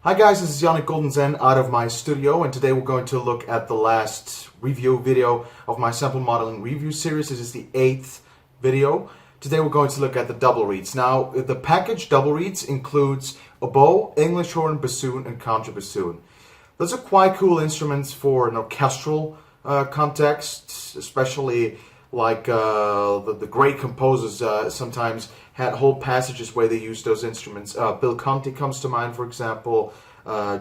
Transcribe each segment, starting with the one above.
Hi guys, this is GoldenZen out of my studio, and today we're going to look at the last review video of my sample modeling review series. This is the 8th video. Today we're going to look at the double reeds. Now, the package double reeds includes oboe, English horn, bassoon, and contrabassoon. Those are quite cool instruments for an orchestral context, especially like the great composers sometimes had whole passages where they used those instruments. Bill Conti comes to mind, for example,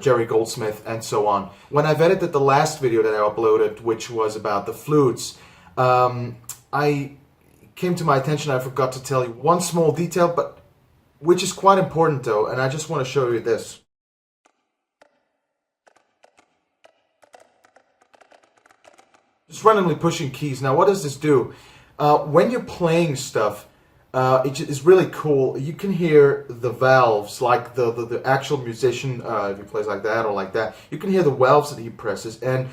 Jerry Goldsmith, and so on. When I've edited the last video that I uploaded, which was about the flutes, I came to my attention, I forgot to tell you one small detail, but which is quite important though, and I just want to show you this. Just randomly pushing keys. Now, what does this do? When you're playing stuff, it is really cool. You can hear the valves, like the actual musician, if he plays like that or like that. You can hear the valves that he presses. And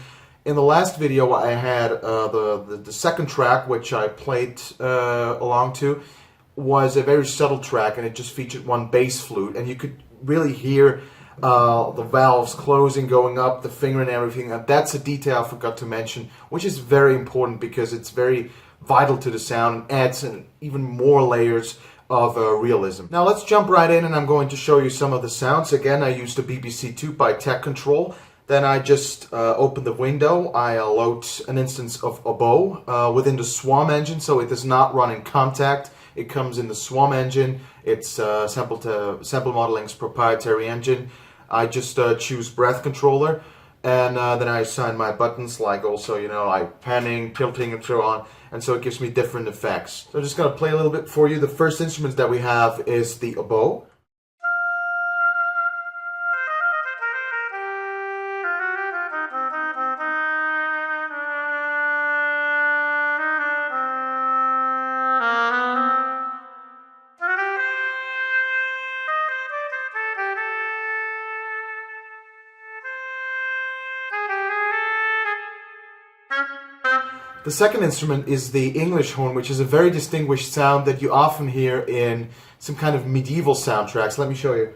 in the last video, I had the second track, which I played along to, was a very subtle track, and it just featured one bass flute, and you could really hear the valves closing, going up, the finger and everything. And that's a detail I forgot to mention, which is very important because it's very vital to the sound and adds even more layers of realism. Now let's jump right in, and I'm going to show you some of the sounds. Again, I used the BBC 2 by Tech Control. Then I just open the window. I load an instance of oboe within the Swarm engine, so it does not run in Contact. It comes in the Swarm engine. It's Sample Modeling's proprietary engine. I just choose Breath Controller, and then I assign my buttons, like also, like panning, tilting, and so on. And so it gives me different effects. So I'm just going to play a little bit for you. The first instrument that we have is the oboe. The second instrument is the English horn, which is a very distinguished sound that you often hear in some kind of medieval soundtracks. Let me show you.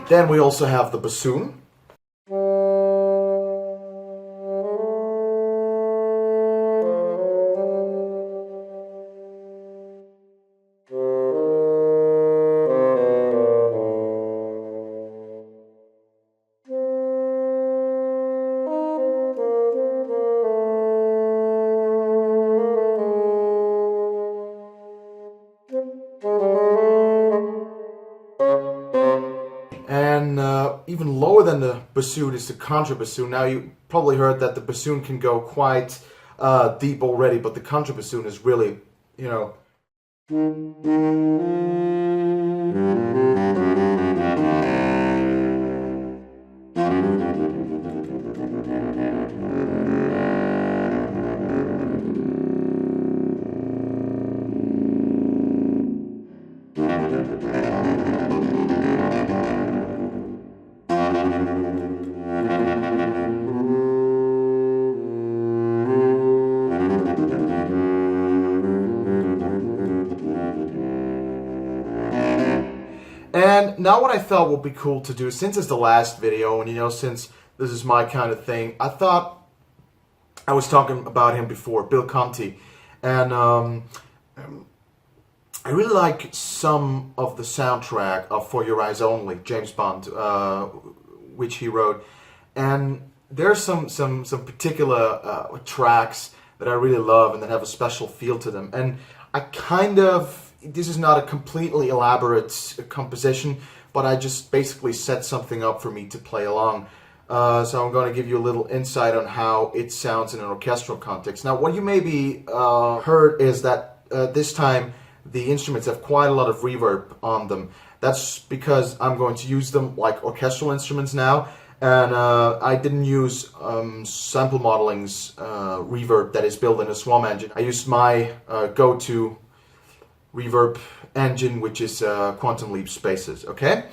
Then we also have the bassoon. And even lower than the bassoon is the contrabassoon. Now, you probably heard that the bassoon can go quite deep already, but the contrabassoon is really, And now what I thought would be cool to do, since it's the last video, and since this is my kind of thing, I thought, I was talking about him before, Bill Conti, and I really like some of the soundtrack of For Your Eyes Only, James Bond, which he wrote, and there's some particular tracks that I really love and that have a special feel to them, and this is not a completely elaborate composition, but I just basically set something up for me to play along. So I'm going to give you a little insight on how it sounds in an orchestral context. Now, what you maybe heard is that this time the instruments have quite a lot of reverb on them. That's because I'm going to use them like orchestral instruments now, And I didn't use Sample Modeling's reverb that is built in a Swarm engine. I used my go-to reverb engine, which is Quantum Leap Spaces, okay?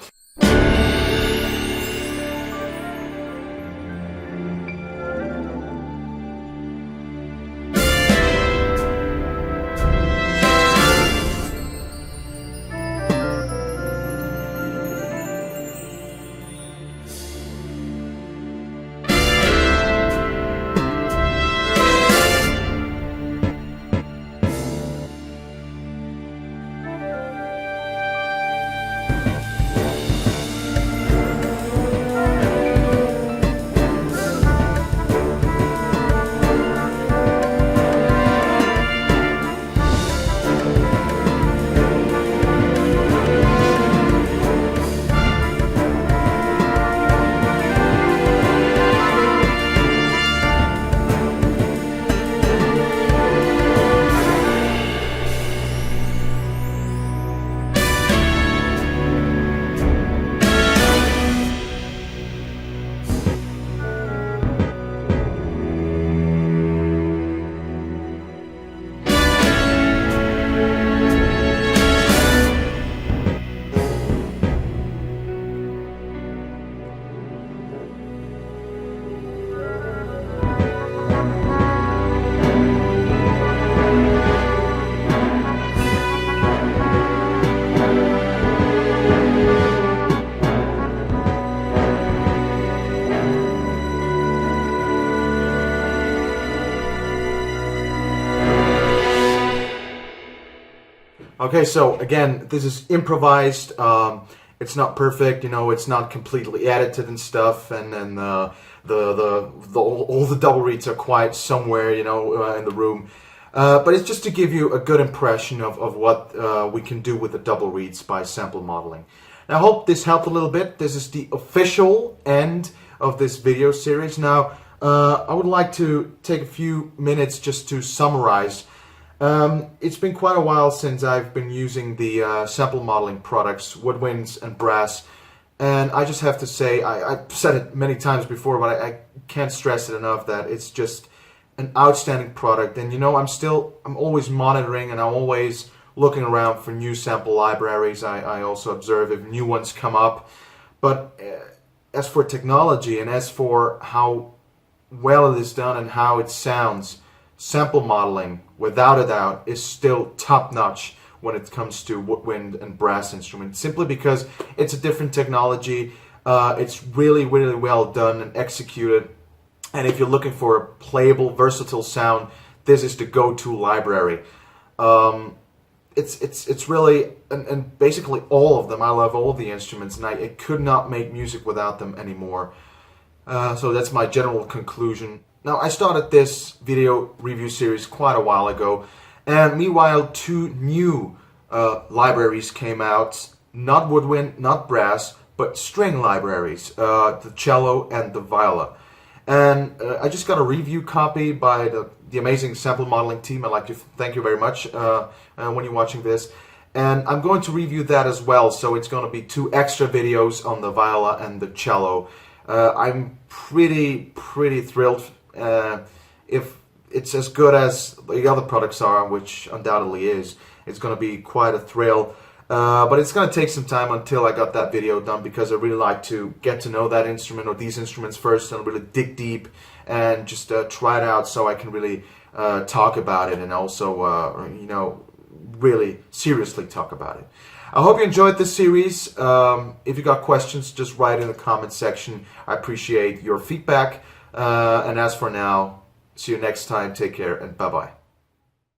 Okay, so again, this is improvised. It's not perfect, you know. It's not completely edited and stuff, and then all the double reeds are quiet somewhere, you know, in the room. But it's just to give you a good impression of what we can do with the double reeds by sample modeling. Now, I hope this helped a little bit. This is the official end of this video series. Now, I would like to take a few minutes just to summarize. It's been quite a while since I've been using the sample modeling products, woodwinds and brass, and I just have to say, I've said it many times before, but I can't stress it enough that it's just an outstanding product. And you know, I'm always monitoring, and I'm always looking around for new sample libraries. I also observe if new ones come up. But as for technology and as for how well it is done and how it sounds, sample modeling, without a doubt, is still top-notch when it comes to woodwind and brass instruments, simply because it's a different technology. It's really, really well done and executed. And if you're looking for a playable, versatile sound, this is the go-to library. It's really, and basically all of them, I love all of the instruments, and I could not make music without them anymore. So that's my general conclusion. Now, I started this video review series quite a while ago, and meanwhile, two new libraries came out, not woodwind, not brass, but string libraries, the cello and the viola. And I just got a review copy by the amazing sample modeling team. I'd like to thank you very much when you're watching this. And I'm going to review that as well, so it's going to be 2 extra videos on the viola and the cello. I'm pretty thrilled. If it's as good as the other products are, which undoubtedly is, it's going to be quite a thrill. But it's going to take some time until I got that video done, because I really like to get to know that instrument or these instruments first and really dig deep and just try it out, so I can really talk about it, and also you know, really seriously talk about it. I hope you enjoyed this series. If you got questions, just write in the comment section. I appreciate your feedback. And as for now, see you next time. Take care and bye-bye.